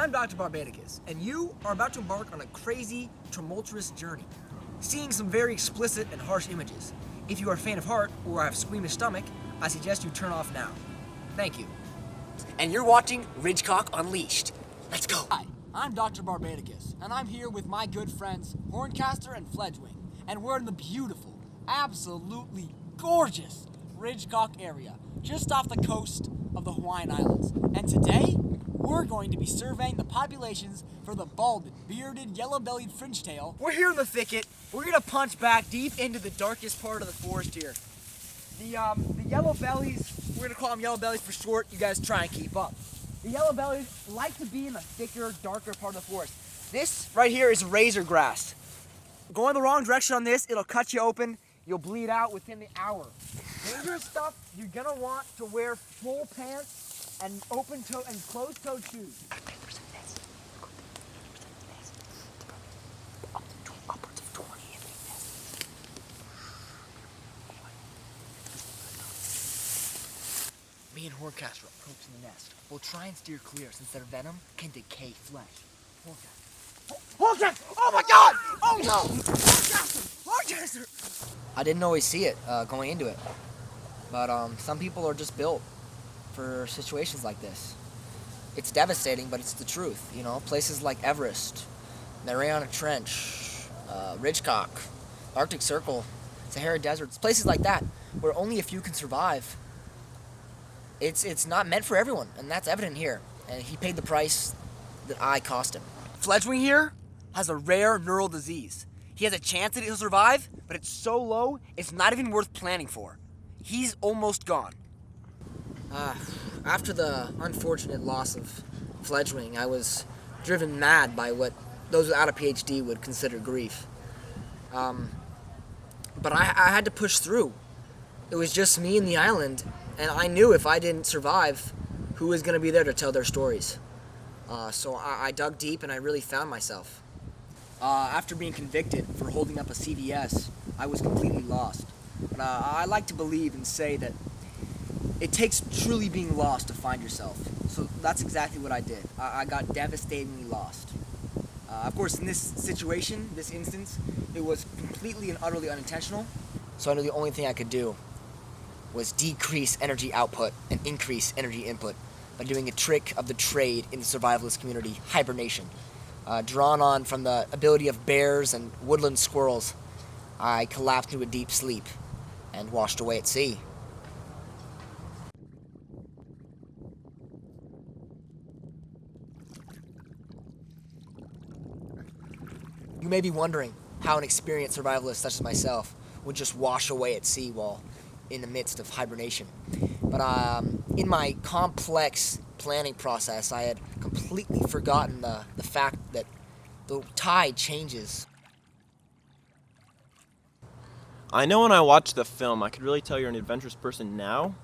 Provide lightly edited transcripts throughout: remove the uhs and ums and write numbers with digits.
I'm Dr. Barbadicous, and you are about to embark on a crazy, tumultuous journey, seeing some very explicit and harsh images. If you are faint of heart or have a squeamish stomach, I suggest you turn off now. Thank you. And you're watching Ridgecock Unleashed. Let's go. Hi, I'm Dr. Barbadicous, and I'm here with my good friends Horncaster and Fledgwing, and we're in the beautiful, absolutely gorgeous Ridgecock area, just off the coast of the Hawaiian Islands. And today, we're going to be surveying the populations for the balded, bearded, yellow-bellied fringetail. We're here in the thicket. We're gonna punch back deep into the darkest part of the forest here. The yellow bellies, we're gonna call them yellow bellies for short. You guys try and keep up. The yellow bellies like to be in the thicker, darker part of the forest. This right here is razor grass. Going the wrong direction on this, it'll cut you open. You'll bleed out within the hour. Dangerous stuff, you're gonna want to wear full pants and open-toe and closed-toed shoes. Upwards of 20 in the nest. Me and Horncaster are approaching the nest. We'll try and steer clear since their venom can decay flesh. Horncaster! Oh my God! Oh no! Horncaster! I didn't always see it going into it, but some people are just built for situations like this. It's devastating, but it's the truth. You know, places like Everest, Mariana Trench, Ridgecock, Arctic Circle, Sahara Deserts, places like that where only a few can survive. It's not meant for everyone, and that's evident here. And he paid the price that I cost him. Fledgwing here has a rare neural disease. He has a chance that he'll survive, but it's so low, it's not even worth planning for. He's almost gone. After the unfortunate loss of Fledgwing, I was driven mad by what those without a PhD would consider grief. But I had to push through. It was just me and the island, and I knew if I didn't survive, who was going to be there to tell their stories. So I dug deep and I really found myself. After being convicted for holding up a CVS, I was completely lost. But I like to believe and say that it takes truly being lost to find yourself. So that's exactly what I did. I got devastatingly lost. Of course, in this situation, this instance, it was completely and utterly unintentional. So I knew the only thing I could do was decrease energy output and increase energy input by doing a trick of the trade in the survivalist community, hibernation. Drawn on from the ability of bears and woodland squirrels, I collapsed into a deep sleep and washed away at sea. You may be wondering how an experienced survivalist such as myself would just wash away at sea while in the midst of hibernation. But in my complex planning process, I had completely forgotten the fact that the tide changes. I know when I watched the film, I could really tell you're an adventurous person now,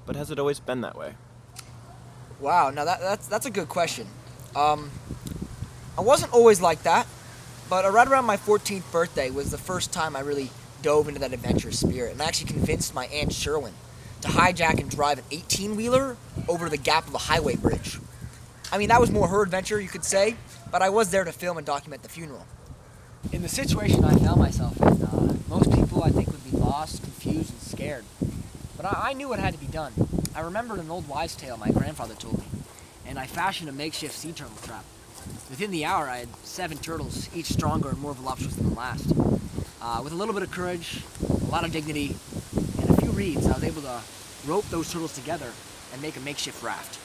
but has it always been that way? Wow, now that's a good question. I wasn't always like that, but right around my 14th birthday was the first time I really dove into that adventurous spirit, and I actually convinced my Aunt Sherwin to hijack and drive an 18-wheeler over the gap of a highway bridge. I mean, that was more her adventure, you could say, but I was there to film and document the funeral. In the situation I found myself in, most people I think would be lost, confused, and scared. But I knew what had to be done. I remembered an old wives' tale my grandfather told me, and I fashioned a makeshift sea turtle trap. Within the hour, I had 7 turtles, each stronger and more voluptuous than the last. With a little bit of courage, a lot of dignity, and a few reeds, I was able to rope those turtles together and make a makeshift raft.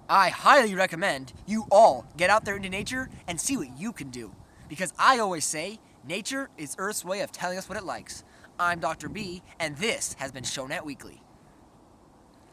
I highly recommend you all get out there into nature and see what you can do. Because I always say, nature is Earth's way of telling us what it likes. I'm Dr. B, and this has been Shownet Weekly.